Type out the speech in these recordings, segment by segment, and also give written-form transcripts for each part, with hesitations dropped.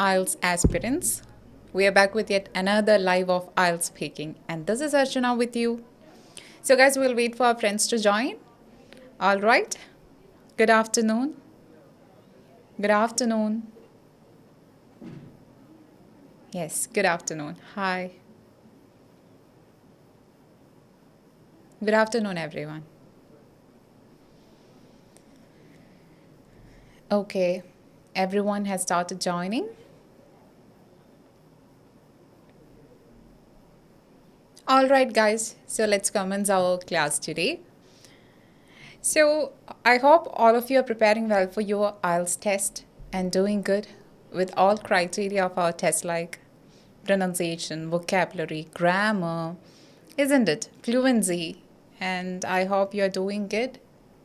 IELTS aspirants. We are back with yet another live of IELTS speaking, and this is Archana with you. So, guys, we'll wait for our friends to join. All right. Good afternoon. Good afternoon. Yes, good afternoon. Hi. Good afternoon, everyone. Okay, everyone has started joining. All right, guys, so let's commence our class today. So, I hope all of you are preparing well for your IELTS test and doing good with all criteria of our test like pronunciation, vocabulary, grammar, isn't it? Fluency. And I hope you're doing good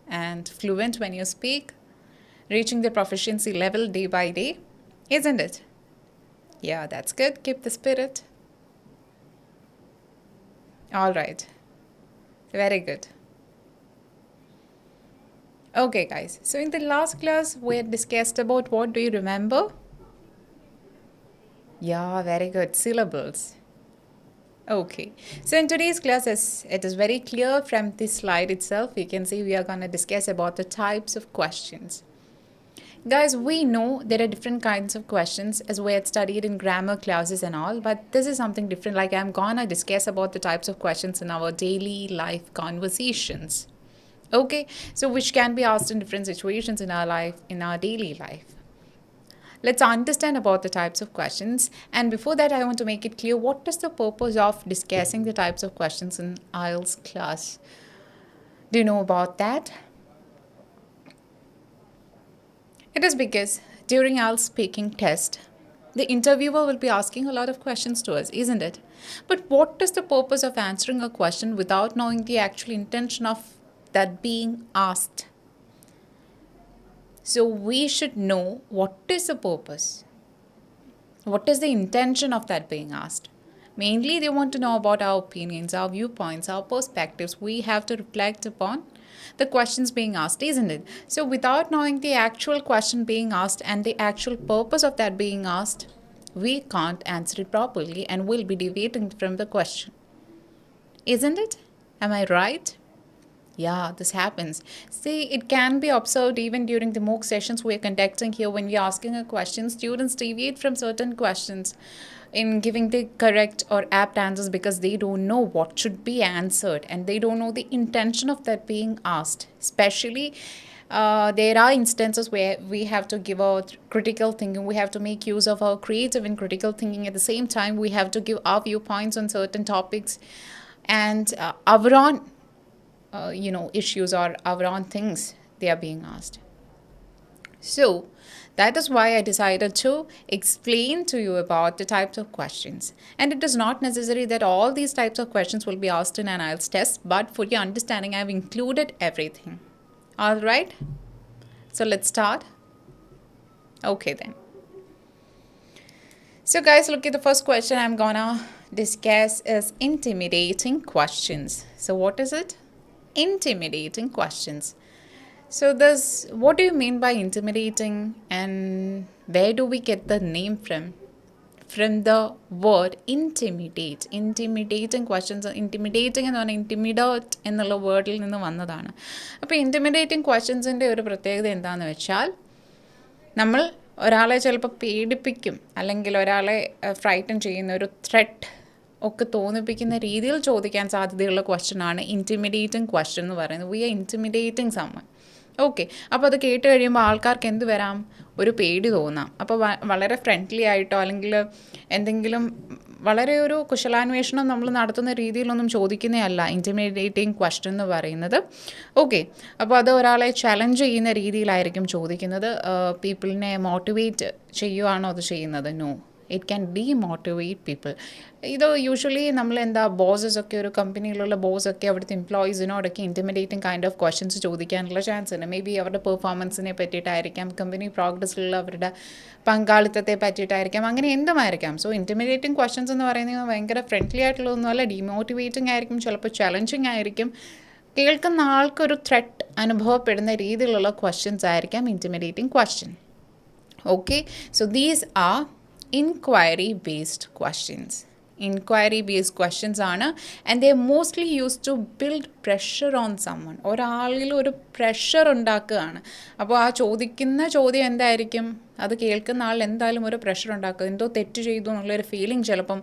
and fluent when you speak, reaching the proficiency level day by day, isn't it? Yeah, that's good. Keep the spirit. All right. Very good. Okay, guys. So in the last class, we had discussed about what do you remember? Yeah, very good. Syllables. Okay. So in today's class, it is very clear from this slide itself, you can see we are going to discuss about the types of questions. Guys, we know there are different kinds of questions as we had studied in grammar classes and all, but this is something different. Like I'm gonna discuss about the types of questions in our daily life conversations. Okay, so which can be asked in different situations in our life, in our daily life. Let's understand about the types of questions. And before that, I want to make it clear what is the purpose of discussing the types of questions in IELTS class. Do you know about that? It is because during IELTS speaking test, the interviewer will be asking a lot of questions to us, isn't it? But what is the purpose of answering a question without knowing the actual intention of that being asked? So we should know what is the purpose. What is the intention of that being asked? Mainly, they want to know about our opinions, our viewpoints, our perspectives. We have to reflect upon the questions being asked, isn't it? So without knowing the actual question being asked and the actual purpose of that being asked, we can't answer it properly and we'll be deviating from the question. Isn't it? Am I right? Yeah, this happens. See, it can be observed even during the mock sessions we are conducting here when we are asking a question. Students deviate from certain questions in giving the correct or apt answers because they don't know what should be answered and they don't know the intention of that being asked. Especially, there are instances where we have to give our critical thinking, we have to make use of our creative and critical thinking. At the same time, we have to give our viewpoints on certain topics and our own issues or our own things they are being asked. So that is why I decided to explain to you about the types of questions. And it is not necessary that all these types of questions will be asked in an IELTS test, but for your understanding, I have included everything. All right. So let's start. Okay then. So guys, look at the first question I'm gonna discuss is intimidating questions. So what is it? Intimidating questions. So this, what do you mean by intimidating and where do we get the name from? From the word intimidate. Intimidating questions. Intimidating എന്ന് പറഞ്ഞാൽ intimidate എന്നുള്ള വേർഡിൽ നിന്ന് വന്നതാണ്. അപ്പോൾ intimidating questions-ൻ്റെ ഒരു പ്രത്യേകത എന്താണെന്ന് വെച്ചാൽ നമ്മൾ ഒരാളെ ചിലപ്പോൾ പേടിപ്പിക്കും അല്ലെങ്കിൽ ഒരാളെ ഫ്രൈറ്റൻ ചെയ്യുന്ന ഒരു ത്രെറ്റ് ഒക്കെ തോന്നിപ്പിക്കുന്ന രീതിയിൽ ചോദിക്കാൻ സാധ്യതയുള്ള ക്വസ്റ്റ്യനാണ് ഇൻറ്റിമിഡേറ്റിംഗ് ക്വസ്റ്റ്യൻ എന്ന് പറയുന്നത്. We are intimidating someone. Okay, അപ്പോൾ അത് കേട്ട് കഴിയുമ്പോൾ ആൾക്കാർക്ക് എന്ത് വരാം? ഒരു പേടി തോന്നാം. അപ്പോൾ വളരെ ഫ്രണ്ട്ലി ആയിട്ടോ അല്ലെങ്കിൽ എന്തെങ്കിലും വളരെ ഒരു കുശലാന്വേഷണം നമ്മൾ നടത്തുന്ന രീതിയിലൊന്നും ചോദിക്കുന്നതല്ല ഇൻറ്റിമിഡേറ്റിംഗ് ക്വസ്റ്റ്യൻ എന്ന് പറയുന്നത്. ഓക്കെ, അപ്പോൾ അത് ഒരാളെ ചലഞ്ച് ചെയ്യുന്ന രീതിയിലായിരിക്കും ചോദിക്കുന്നത്. പീപ്പിളിനെ മോട്ടിവേറ്റ് ചെയ്യുകയാണോ അത് ചെയ്യുന്നത്? No, it can demotivate people. ഇത് യൂഷ്വലി നമ്മൾ എന്താ ബോസസൊക്കെ ഒരു കമ്പനിയിലുള്ള ബോസൊക്കെ അവിടുത്തെ എംപ്ലോയീസിനോടൊക്കെ ഇൻറ്റിമിഡേറ്റിംഗ് കൈൻഡ് ഓഫ് ക്വസ്റ്റ്യൻസ് ചോദിക്കാനുള്ള ചാൻസ് ഉണ്ട്. മേ ബി അവരുടെ പെർഫോമൻസിനെ പറ്റിയിട്ടായിരിക്കാം, കമ്പനി പ്രോഗ്രസ്സിലുള്ള അവരുടെ പങ്കാളിത്തത്തെ പറ്റിയിട്ടായിരിക്കാം, അങ്ങനെ എന്തുമായിരിക്കാം. സോ ഇൻറ്റിമിഡേറ്റിംഗ് ക്വസ്റ്റ്യൻസ് എന്ന് പറയുന്നത് ഭയങ്കര ഫ്രണ്ട്ലി ആയിട്ടുള്ളതൊന്നുമല്ല, ഡീമോട്ടിവേറ്റിംഗ് ആയിരിക്കും, ചിലപ്പോൾ ചലഞ്ചിങ് ആയിരിക്കും. കേൾക്കുന്ന ആൾക്കൊരു ത്രെറ്റ് അനുഭവപ്പെടുന്ന രീതിയിലുള്ള ക്വസ്റ്റ്യൻസ് ആയിരിക്കാം intimidating question. Okay, so these are inquiry based questions. Inquiry based questions ആണ്, and they are mostly used to build pressure on someone. ഒരാളിൽ ഒരു പ്രഷർ ഉണ്ടാക്കുകയാണ്. അപ്പോൾ ആ ചോദിക്കുന്ന ചോദ്യം എന്തായിരിക്കും, അത് കേൾക്കുന്ന ആൾ എന്തായാലും ഒരു പ്രഷർ ഉണ്ടാക്കുക, എന്തോ തെറ്റ് ചെയ്തു എന്നുള്ളൊരു ഫീലിംഗ് ചിലപ്പം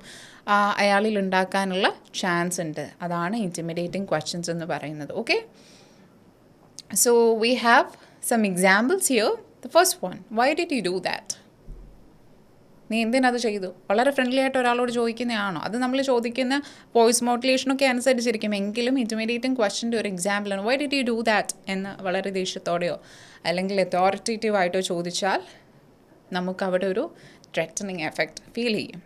അയാളിൽ ഉണ്ടാക്കാനുള്ള ചാൻസ് ഉണ്ട്. അതാണ് ഇൻറ്റിമിഡേറ്റിംഗ് ക്വസ്റ്റ്യൻസ് എന്ന് പറയുന്നത്. Okay, so we have some examples here. The first one, why did you do that? നീ എന്തിനത് ചെയ്തു? വളരെ ഫ്രണ്ട്ലി ആയിട്ട് ഒരാളോട് ചോദിക്കുന്നതാണോ? അത് നമ്മൾ ചോദിക്കുന്ന വോയിസ് മോഡുലേഷനൊക്കെ അനുസരിച്ചിരിക്കും. എങ്കിലും ഇൻറ്റിമിഡേറ്റിംഗ് ക്വസ്റ്റ്യൻ്റെ ഒരു എക്സാമ്പിളാണ് why did you do that എന്ന് വളരെ ദേഷ്യത്തോടെയോ അല്ലെങ്കിൽ അതോറിറ്റേറ്റീവ് ആയിട്ടോ ചോദിച്ചാൽ നമുക്കവിടെ ഒരു ത്രെറ്റനിങ് എഫക്റ്റ് ഫീൽ ചെയ്യും.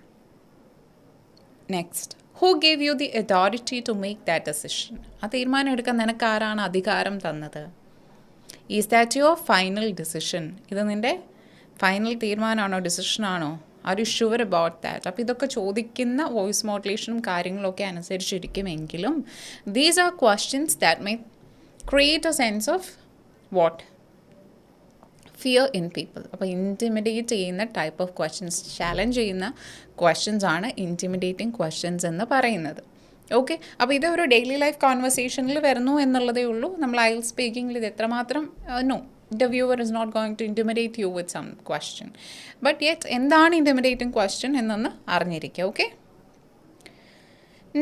Next, who gave you the authority to make that decision? ആ തീരുമാനം എടുക്കാൻ നിനക്ക് ആരാണ് അധികാരം തന്നത്? Is that your final decision? ഇത് നിൻ്റെ ഫൈനൽ തീരുമാനമാണോ, ഡിസിഷനാണോ? Are you sure about that? അപ്പോൾ ഇതൊക്കെ ചോദിക്കുന്ന വോയിസ് മോഡുലേഷനും കാര്യങ്ങളൊക്കെ അനുസരിച്ചിരിക്കുമെങ്കിലും these are questions that may create a sense of what, fear in people. അപ്പോൾ ഇൻറ്റിമിഡേറ്റ് ചെയ്യുന്ന ടൈപ്പ് ഓഫ് ക്വസ്റ്റ്യൻസ്, ചാലഞ്ച് ചെയ്യുന്ന ക്വസ്റ്റ്യൻസ് ആണ് ഇൻറ്റിമിഡേറ്റിംഗ് ക്വസ്റ്റ്യൻസ് എന്ന് പറയുന്നത്. ഓക്കെ, അപ്പോൾ ഇത് ഒരു ഡെയിലി ലൈഫ് കോൺവെർസേഷനിൽ വരുന്നു എന്നുള്ളതേ ഉള്ളൂ. നമ്മൾ IELTS സ്പീക്കിങ്ങിൽ ഇത് എത്രമാത്രം no, the viewer is not going to intimidate you with some question, but yet എന്താണ് intimidating question എന്നൊന്ന് അറിഞ്ഞിരിക്കുക. Okay,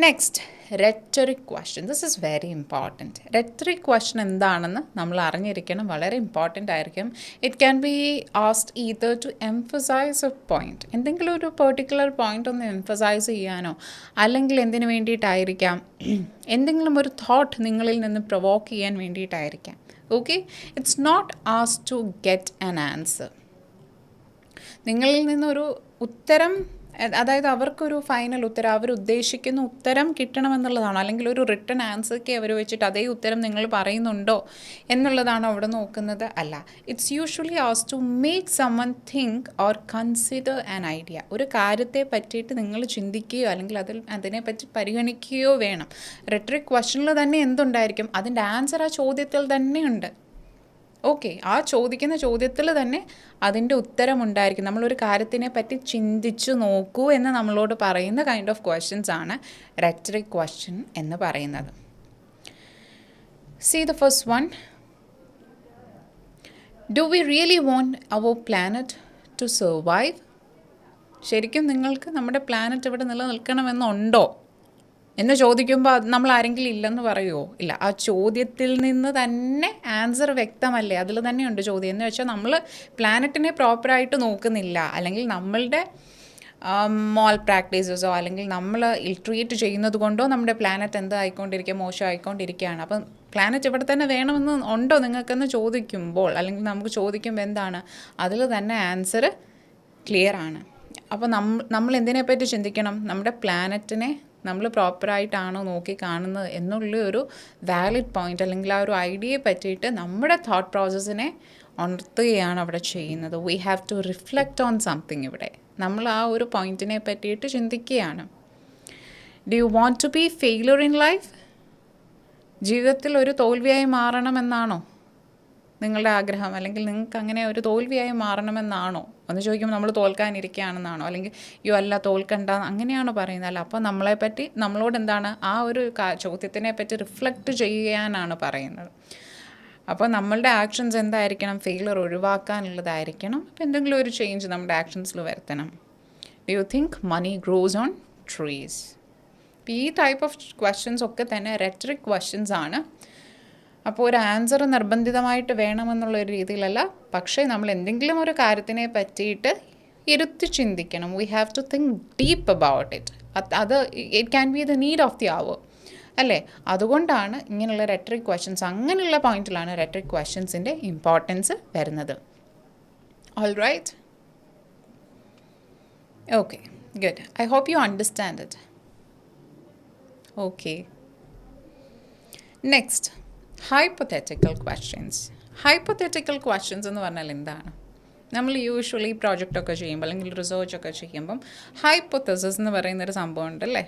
next, rhetoric question. This is very important. Rhetoric question എന്താണെന്ന് നമ്മൾ അറിഞ്ഞിരിക്കണം, വളരെ ഇമ്പോർട്ടൻ്റ് ആയിരിക്കും. It can B asked either to emphasize a point, എന്തെങ്കിലും ഒരു പെർട്ടിക്കുലർ പോയിൻ്റ് ഒന്ന് എംഫസൈസ് ചെയ്യാനോ, അല്ലെങ്കിൽ എന്തിനു വേണ്ടിയിട്ടായിരിക്കാം, എന്തെങ്കിലും ഒരു തോട്ട് നിങ്ങളിൽ നിന്ന് പ്രൊവോക്ക് ചെയ്യാൻ വേണ്ടിയിട്ടായിരിക്കാം. Okay, it's not asked to get an answer. നിങ്ങളിൽ നിന്നൊരു ഉത്തരം, അതായത് അവർക്കൊരു ഫൈനൽ ഉത്തരം, അവരുദ്ദേശിക്കുന്ന ഉത്തരം കിട്ടണമെന്നുള്ളതാണോ, അല്ലെങ്കിൽ ഒരു റിട്ടൺ ആൻസർക്ക് അവർ വെച്ചിട്ട് അതേ ഉത്തരം നിങ്ങൾ പറയുന്നുണ്ടോ എന്നുള്ളതാണോ അവിടെ നോക്കുന്നത്? അല്ല, it's usually asked to make someone think or consider an idea. ഒരു കാര്യത്തെ പറ്റിയിട്ട് നിങ്ങൾ ചിന്തിക്കുകയോ അല്ലെങ്കിൽ അതിനെപ്പറ്റി പരിഗണിക്കുകയോ വേണം. റെട്ടറിക് ക്വസ്റ്റനിൽ തന്നെ എന്തുണ്ടായിരിക്കും, അതിൻ്റെ ആൻസർ ആ ചോദ്യത്തിൽ തന്നെയുണ്ട്. ഓക്കെ, ആ ചോദിക്കുന്ന ചോദ്യത്തിൽ തന്നെ അതിൻ്റെ ഉത്തരമുണ്ടായിരിക്കും. നമ്മളൊരു കാര്യത്തിനെ പറ്റി ചിന്തിച്ചു നോക്കൂ എന്ന് നമ്മളോട് പറയുന്ന കൈൻഡ് ഓഫ് ക്വസ്റ്റ്യൻസ് ആണ് റെറ്ററിക് ക്വസ്റ്റ്യൻ എന്ന് പറയുന്നത്. See the first one. Do we really want our planet to survive? ശരിക്കും നിങ്ങൾക്ക് നമ്മുടെ പ്ലാനറ്റ് ഇവിടെ നിലനിൽക്കണമെന്നുണ്ടോ എന്ന് ചോദിക്കുമ്പോൾ നമ്മൾ ആരെങ്കിലും ഇല്ലെന്ന് പറയുമോ? ഇല്ല, ആ ചോദ്യത്തിൽ നിന്ന് തന്നെ ആൻസർ വ്യക്തമല്ലേ, അതിൽ തന്നെയുണ്ട് ചോദ്യം. എന്ന് വെച്ചാൽ നമ്മൾ പ്ലാനറ്റിനെ പ്രോപ്പറായിട്ട് നോക്കുന്നില്ല, അല്ലെങ്കിൽ നമ്മളുടെ മോൾ പ്രാക്ടീസസോ അല്ലെങ്കിൽ നമ്മൾ ഇൽട്രീറ്റ് ചെയ്യുന്നത് കൊണ്ടോ നമ്മുടെ പ്ലാനറ്റ് എന്തായിക്കൊണ്ടിരിക്കുക, മോശമായിക്കൊണ്ടിരിക്കുകയാണ്. അപ്പം പ്ലാനറ്റ് ഇവിടെ തന്നെ വേണമെന്ന് ഉണ്ടോ നിങ്ങൾക്കെന്ന് ചോദിക്കുമ്പോൾ, അല്ലെങ്കിൽ നമുക്ക് ചോദിക്കുമ്പോൾ എന്താണ്, അതിൽ തന്നെ ആൻസർ ക്ലിയർ ആണ്. അപ്പോൾ നമ്മൾ എന്തിനെപ്പറ്റി ചിന്തിക്കണം, നമ്മുടെ പ്ലാനറ്റിനെ നമ്മൾ പ്രോപ്പറായിട്ടാണോ നോക്കി കാണുന്നത് എന്നുള്ള ഒരു വാലിഡ് പോയിൻ്റ്, അല്ലെങ്കിൽ ആ ഒരു ഐഡിയയെ പറ്റിയിട്ട് നമ്മുടെ തോട്ട് പ്രോസസ്സിനെ ഉണർത്തുകയാണ് അവിടെ ചെയ്യുന്നത്. We have to reflect on something. ഇവിടെ നമ്മൾ ആ ഒരു പോയിൻറ്റിനെ പറ്റിയിട്ട് ചിന്തിക്കുകയാണ്. Do you want to be failure in life? ജീവിതത്തിൽ ഒരു തോൽവിയായി മാറണമെന്നാണോ നിങ്ങളുടെ ആഗ്രഹം, അല്ലെങ്കിൽ നിങ്ങൾക്ക് അങ്ങനെ ഒരു തോൽവിയായി മാറണമെന്നാണോ എന്ന് ചോദിക്കുമ്പോൾ നമ്മൾ തോൽക്കാനിരിക്കുകയാണെന്നാണോ, അല്ലെങ്കിൽ അല്ല തോൽക്കണ്ട അങ്ങനെയാണോ പറയുന്നത്? അല്ല, അപ്പോൾ നമ്മളോട് എന്താണ് ആ ഒരു ചോദ്യത്തിനെ പറ്റി റിഫ്ലക്റ്റ് ചെയ്യാനാണ് പറയുന്നത്. അപ്പോൾ നമ്മളുടെ ആക്ഷൻസ് എന്തായിരിക്കണം, ഫെയിലർ ഒഴിവാക്കാനുള്ളതായിരിക്കണം. അപ്പോൾ എന്തെങ്കിലും ഒരു ചേഞ്ച് നമ്മുടെ ആക്ഷൻസിൽ വരുത്തണം. Do you think money grows on trees? ഈ ടൈപ്പ് ഓഫ് ക്വസ്റ്റ്യൻസ് ഒക്കെ തന്നെ റെറ്ററിക് ക്വസ്റ്റ്യൻസ് ആണ്. അപ്പോൾ ഒരു ആൻസർ നിർബന്ധിതമായിട്ട് വേണമെന്നുള്ളൊരു രീതിയിലല്ല, പക്ഷേ നമ്മൾ എന്തെങ്കിലും ഒരു കാര്യത്തിനെ പറ്റിയിട്ട് ഇരുത്തി ചിന്തിക്കണം. We have to think deep about it. അത് it can be the need of the hour, അല്ലേ? അതുകൊണ്ടാണ് ഇങ്ങനെയുള്ള റെറ്ററിക് ക്വസ്റ്റ്യൻസ്, അങ്ങനെയുള്ള പോയിന്റിലാണ് റെറ്ററിക് ക്വസ്റ്റ്യൻസിൻ്റെ ഇമ്പോർട്ടൻസ് വരുന്നത്. All right, okay, good. I hope you understand it. Okay, next, hypothetical questions. Hypothetical questions എന്ന് പറഞ്ഞാൽ എന്താണ്? നമ്മൾ യൂഷ്വലി പ്രോജക്റ്റൊക്കെ ചെയ്യുമ്പോൾ അല്ലെങ്കിൽ റിസർച്ചൊക്കെ ചെയ്യുമ്പം ഹൈപ്പൊത്തസിസ് എന്ന് പറയുന്നൊരു സംഭവം ഉണ്ടല്ലേ.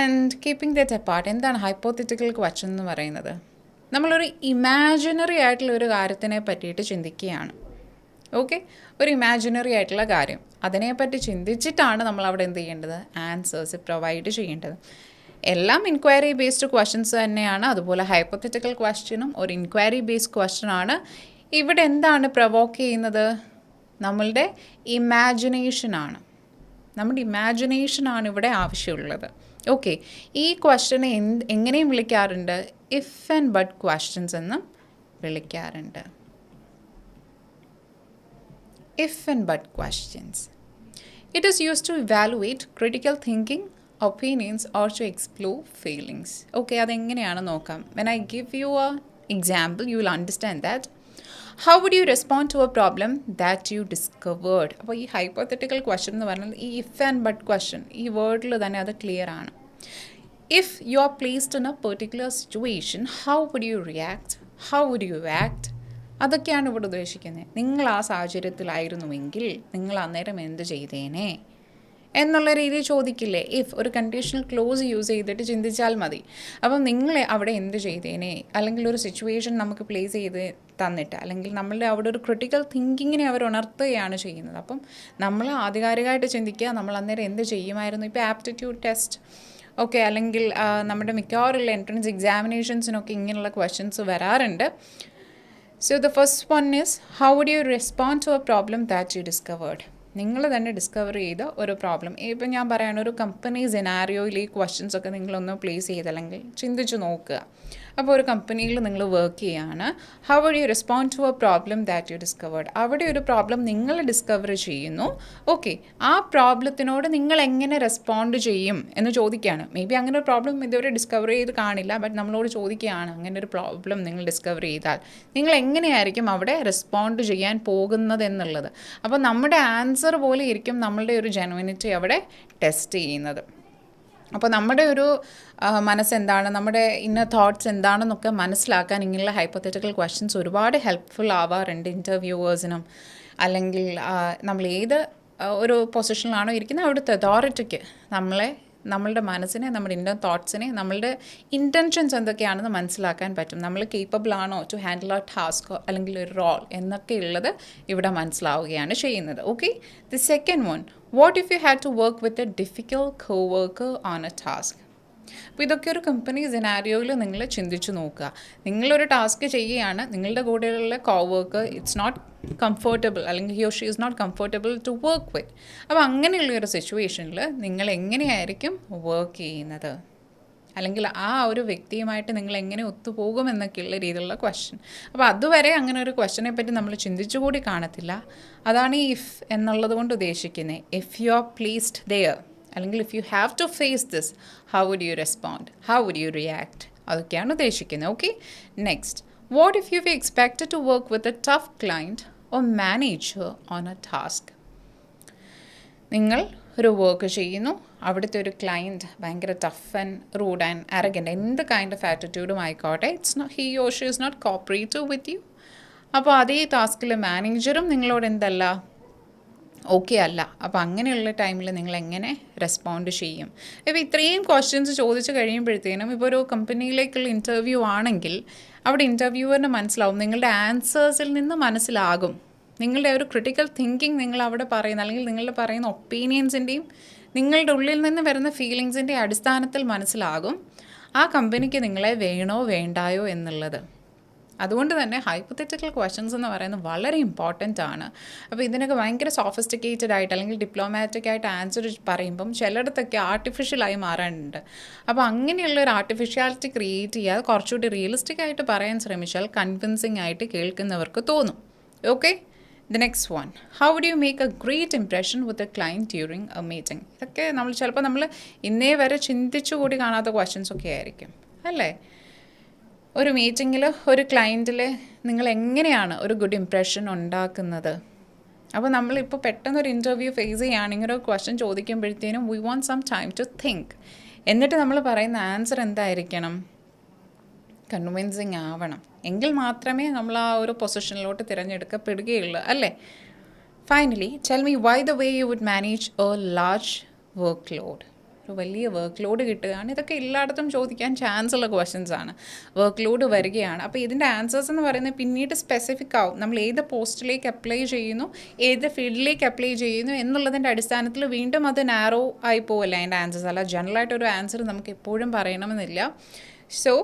ആൻഡ് കീപ്പിംഗ് ദാറ്റ് അപ്പാർട്ട്, എന്താണ് ഹൈപ്പോത്തറ്റിക്കൽ ക്വസ്റ്റ്യൻ എന്ന് പറയുന്നത്? നമ്മളൊരു ഇമാജിനറി ആയിട്ടുള്ള ഒരു കാര്യത്തിനെ പറ്റിയിട്ട് ചിന്തിക്കുകയാണ്. ഓക്കെ, ഒരു ഇമാജിനറി ആയിട്ടുള്ള കാര്യം, അതിനെപ്പറ്റി ചിന്തിച്ചിട്ടാണ് നമ്മൾ അവിടെ എന്ത് ചെയ്യേണ്ടത്, ആൻസേഴ്സ് പ്രൊവൈഡ് ചെയ്യേണ്ടത്. എല്ലാം ഇൻക്വയറി ബേസ്ഡ് ക്വസ്റ്റ്യൻസ് തന്നെയാണ്. അതുപോലെ ഹൈപ്പോത്തറ്റിക്കൽ ക്വസ്റ്റ്യനും ഒരു ഇൻക്വയറി ബേസ്ഡ് ക്വസ്റ്റ്യൻ ആണ്. ഇവിടെ എന്താണ് പ്രൊവോക്ക് ചെയ്യുന്നത്, നമ്മളുടെ ഇമാജിനേഷനാണ്. നമ്മുടെ ഇമാജിനേഷനാണ് ഇവിടെ ആവശ്യമുള്ളത്. ഓക്കെ, ഈ ക്വസ്റ്റ്യനെ എങ്ങനെയും വിളിക്കാറുണ്ട്, ഇഫ് ആൻഡ് ബട്ട് ക്വസ്റ്റ്യൻസ് എന്നും വിളിക്കാറുണ്ട്. If and but questions. It is used to evaluate critical thinking, opinions or to explore feelings. Okay, അതെങ്ങനെയാണ് നോക്കാം. When I give you an example, you will understand that. How would you respond to a problem that you discovered? അപ്പോൾ ഈ hypothetical question എന്ന് പറഞ്ഞാൽ ഈ if and but question ഈ വേർഡിൽ തന്നെ അത് ക്ലിയർ ആണ്. If you are placed in a particular situation, how would you react? How would you act? അതൊക്കെയാണ് ഇവിടെ ഉദ്ദേശിക്കുന്നത്. നിങ്ങൾ ആ സാഹചര്യത്തിലായിരുന്നുവെങ്കിൽ നിങ്ങൾ അന്നേരം എന്ത് ചെയ്തേനെ എന്നുള്ള രീതിയിൽ ചോദിക്കില്ലേ. ഇഫ് ഒരു കണ്ടീഷണൽ ക്ലോസ് യൂസ് ചെയ്തിട്ട് ചിന്തിച്ചാൽ മതി. അപ്പം നിങ്ങൾ അവിടെ എന്ത് ചെയ്തേനെ, അല്ലെങ്കിൽ ഒരു സിറ്റുവേഷൻ നമുക്ക് പ്ലേസ് ചെയ്ത് തന്നിട്ട്, അല്ലെങ്കിൽ നമ്മളുടെ അവിടെ ഒരു ക്രിട്ടിക്കൽ തിങ്കിങ്ങിനെ അവർ ഉണർത്തുകയാണ് ചെയ്യുന്നത്. അപ്പം നമ്മൾ ആധികാരികമായിട്ട് ചിന്തിക്കുക, നമ്മൾ അന്നേരം എന്ത് ചെയ്യുമായിരുന്നു. ഇപ്പോൾ ആപ്റ്റിറ്റ്യൂഡ് ടെസ്റ്റ് ഓക്കെ, അല്ലെങ്കിൽ നമ്മുടെ മിക്കവാറുള്ള എൻട്രൻസ് എക്സാമിനേഷൻസിനൊക്കെ ഇങ്ങനെയുള്ള ക്വസ്റ്റ്യൻസ് വരാറുണ്ട്. So the first one is, how would you respond to a problem that you discovered? നിങ്ങൾ തന്നെ ഡിസ്കവർ ചെയ്ത ഒരു പ്രോബ്ലം. ഇപ്പം ഞാൻ പറയുകയാണ്, ഒരു കമ്പനി സിനാരിയോയിൽ ഈ ക്വസ്റ്റ്യൻസ് ഒക്കെ നിങ്ങളൊന്ന് പ്ലേസ് ചെയ്തല്ലെങ്കിൽ ചിന്തിച്ച് നോക്കുക. അപ്പോൾ ഒരു കമ്പനിയിൽ നിങ്ങൾ വർക്ക് ചെയ്യുകയാണ്. How would you respond to a problem that you discovered. അവിടെ ഒരു പ്രോബ്ലം നിങ്ങൾ ഡിസ്കവർ ചെയ്യുന്നു. ഓക്കെ, ആ പ്രോബ്ലത്തിനോട് നിങ്ങൾ എങ്ങനെ റെസ്പോണ്ട് ചെയ്യും എന്ന് ചോദിക്കുകയാണ്. മേ ബി അങ്ങനെ ഒരു പ്രോബ്ലം ഇതുവരെ ഡിസ്കവർ ചെയ്ത് കാണില്ല, ബട്ട് നമ്മളോട് ചോദിക്കുകയാണ്, അങ്ങനെ ഒരു പ്രോബ്ലം നിങ്ങൾ ഡിസ്കവർ ചെയ്താൽ നിങ്ങൾ എങ്ങനെയായിരിക്കും അവിടെ റെസ്പോണ്ട് ചെയ്യാൻ പോകുന്നത് എന്നുള്ളത്. അപ്പോൾ നമ്മുടെ ആൻസർ പോലെ ഇരിക്കും നമ്മളുടെ ഒരു ജെനുവിനിറ്റി അവിടെ ടെസ്റ്റ് ചെയ്യുന്നത്. അപ്പോൾ നമ്മുടെ ഒരു മനസ്സെന്താണ്, നമ്മുടെ ഇന്നർ തോട്ട്സ് എന്താണെന്നൊക്കെ മനസ്സിലാക്കാൻ ഇങ്ങനെയുള്ള ഹൈപ്പോത്തറ്റിക്കൽ ക്വസ്റ്റ്യൻസ് ഒരുപാട് ഹെൽപ്ഫുൾ ആവാറുണ്ട് ഇൻ്റർവ്യൂവേഴ്സിനും. അല്ലെങ്കിൽ നമ്മൾ ഏത് ഒരു പൊസിഷനിലാണോ ഇരിക്കുന്നത് അവിടുത്തെ അതോറിറ്റിക്ക് നമ്മളുടെ മനസ്സിനെ, നമ്മുടെ ഇന്നർ തോട്ട്സിനെ, നമ്മളുടെ ഇൻറ്റൻഷൻസ് എന്തൊക്കെയാണെന്ന് മനസ്സിലാക്കാൻ പറ്റും. നമ്മൾ കേപ്പബിൾ ആണോ ടു ഹാൻഡിൽ എ ടാസ്ക് അല്ലെങ്കിൽ ഒരു റോൾ എന്നൊക്കെ ഉള്ളത് ഇവിടെ മനസ്സിലാവുകയാണ് ചെയ്യുന്നത്. Okay, the second one, what if you had to work with a difficult coworker on a task. അപ്പോൾ ഇതൊക്കെ ഒരു കമ്പനി സിനാരിയോയിൽ നിങ്ങൾ ചിന്തിച്ച് നോക്കുക. നിങ്ങളൊരു ടാസ്ക് ചെയ്യുകയാണ്, നിങ്ങളുടെ കൂടെയുള്ള കോവർക്കർ ഇറ്റ്സ് നോട്ട് കംഫർട്ടബിൾ, അല്ലെങ്കിൽ he or she is not comfortable to work with. അപ്പോൾ അങ്ങനെയുള്ളൊരു സിറ്റുവേഷനിൽ നിങ്ങൾ എങ്ങനെയായിരിക്കും വർക്ക് ചെയ്യുന്നത്, അല്ലെങ്കിൽ ആ ഒരു വ്യക്തിയുമായിട്ട് നിങ്ങൾ എങ്ങനെ ഒത്തുപോകുമെന്നൊക്കെയുള്ള രീതിയിലുള്ള ക്വസ്റ്റ്യൻ. അപ്പോൾ അതുവരെ അങ്ങനെ ഒരു ക്വസ്റ്റ്യനെ പറ്റി നമ്മൾ ചിന്തിച്ചുകൂടി കാണത്തില്ല. അതാണ് ഈ ഇഫ് എന്നുള്ളത് കൊണ്ട് ഉദ്ദേശിക്കുന്നത്. If you are placed there, അല്ലെങ്കിൽ if you have to face this, how would you respond, how would you react, അതൊക്കെയാണ് ഉദ്ദേശിക്കുന്നത്. Okay, next, what if you expected to work with a tough client or manager on a task. നിങ്ങൾ ഒരു work ചെയ്യുന്നു, അവിടുത്തെ ഒരു client ഭയങ്കര tough and rude and arrogant, എന്ത് kind of ആറ്റിറ്റ്യൂഡും ആയിക്കോട്ടെ, he or she is not cooperative with you. അപ്പോൾ അതേ ടാസ്കിൽ മാനേജറും നിങ്ങളോട് എന്തല്ല, ഓക്കെ അല്ല. അപ്പോൾ അങ്ങനെയുള്ള ടൈമിൽ നിങ്ങൾ എങ്ങനെ റെസ്പോണ്ട് ചെയ്യും. ഇപ്പോൾ ഇത്രയും ക്വസ്റ്റ്യൻസ് ചോദിച്ച് കഴിയുമ്പോഴത്തേനും, ഇപ്പോൾ ഒരു കമ്പനിയിലേക്കുള്ള ഇൻ്റർവ്യൂ ആണെങ്കിൽ അവിടെ ഇൻ്റർവ്യൂവറിന് മനസ്സിലാവും, നിങ്ങളുടെ ആൻസേഴ്സിൽ നിന്ന് മനസ്സിലാകും നിങ്ങളുടെ ഒരു ക്രിട്ടിക്കൽ തിങ്കിങ് നിങ്ങൾ അവിടെ പറയുന്ന, അല്ലെങ്കിൽ നിങ്ങളുടെ പറയുന്ന ഒപ്പീനിയൻസിൻ്റെയും നിങ്ങളുടെ ഉള്ളിൽ നിന്ന് വരുന്ന ഫീലിങ്സിൻ്റെ അടിസ്ഥാനത്തിൽ മനസ്സിലാകും ആ കമ്പനിക്ക് നിങ്ങളെ വേണോ വേണ്ടായോ എന്നുള്ളത്. അതുകൊണ്ട് തന്നെ ഹൈപ്പോത്തറ്റിക്കൽ ക്വസ്റ്റ്യൻസ് എന്ന് പറയുന്നത് വളരെ ഇമ്പോർട്ടൻ്റ് ആണ്. അപ്പോൾ ഇതിനൊക്കെ ഭയങ്കര സോഫിസ്റ്റിക്കേറ്റഡ് ആയിട്ട് അല്ലെങ്കിൽ ഡിപ്ലോമാറ്റിക് ആയിട്ട് ആൻസർ പറയുമ്പം ചിലയിടത്തൊക്കെ ആർട്ടിഫിഷ്യലായി മാറാനുണ്ട്. അപ്പോൾ അങ്ങനെയുള്ള ഒരു ആർട്ടിഫിഷ്യാലിറ്റി ക്രിയേറ്റ് ചെയ്യാതെ കുറച്ചുകൂടി റിയലിസ്റ്റിക് ആയിട്ട് പറയാൻ ശ്രമിച്ചാൽ കൺവിൻസിങ് ആയിട്ട് കേൾക്കുന്നവർക്ക് തോന്നും. Okay, the next one, how would you make a great impression with a client during a meeting. ഇതൊക്കെ ചിലപ്പോൾ നമ്മൾ ഇന്നേ വരെ ചിന്തിച്ചുകൂടി കാണാത്ത ക്വസ്റ്റ്യൻസ് ഒക്കെ ആയിരിക്കും അല്ലേ. ഒരു മീറ്റിങ്ങിൽ ഒരു ക്ലയൻറ്റിൽ നിങ്ങൾ എങ്ങനെയാണ് ഒരു ഗുഡ് ഇംപ്രഷൻ ഉണ്ടാക്കുന്നത്. അപ്പോൾ നമ്മളിപ്പോൾ പെട്ടെന്നൊരു ഇൻ്റർവ്യൂ ഫേസ് ചെയ്യുകയാണെങ്കിൽ ഒരു ക്വസ്റ്റ്യൻ ചോദിക്കുമ്പോഴത്തേനും we want some time to think. എന്നിട്ട് നമ്മൾ പറയുന്ന ആൻസർ എന്തായിരിക്കണം, കൺവിൻസിങ് ആവണം. എങ്കിൽ മാത്രമേ നമ്മൾ ആ ഒരു പൊസിഷനിലോട്ട് തിരഞ്ഞെടുക്കപ്പെടുകയുള്ളൂ അല്ലേ. Finally tell me why the way you would manage a large workload. വലിയ വർക്ക് ലോഡ് കിട്ടുകയാണ്. ഇതൊക്കെ എല്ലായിടത്തും ചോദിക്കാൻ ചാൻസ് ഉള്ള ക്വസ്റ്റ്യൻസ് ആണ്. വർക്ക് ലോഡ് വരികയാണ്. അപ്പോൾ ഇതിൻ്റെ ആൻസേഴ്സ് എന്ന് പറയുന്നത് പിന്നീട് സ്പെസിഫിക് ആവും. നമ്മൾ ഏത് പോസ്റ്റിലേക്ക് അപ്ലൈ ചെയ്യുന്നു, ഏത് ഫീൽഡിലേക്ക് അപ്ലൈ ചെയ്യുന്നു എന്നുള്ളതിൻ്റെ അടിസ്ഥാനത്തിൽ വീണ്ടും അത് നാരോ ആയി പോവല്ല അതിൻ്റെ ആൻസേഴ്സ്. അല്ല ജനറലായിട്ടൊരു ആൻസർ നമുക്ക് എപ്പോഴും പറയണമെന്നില്ല. സോ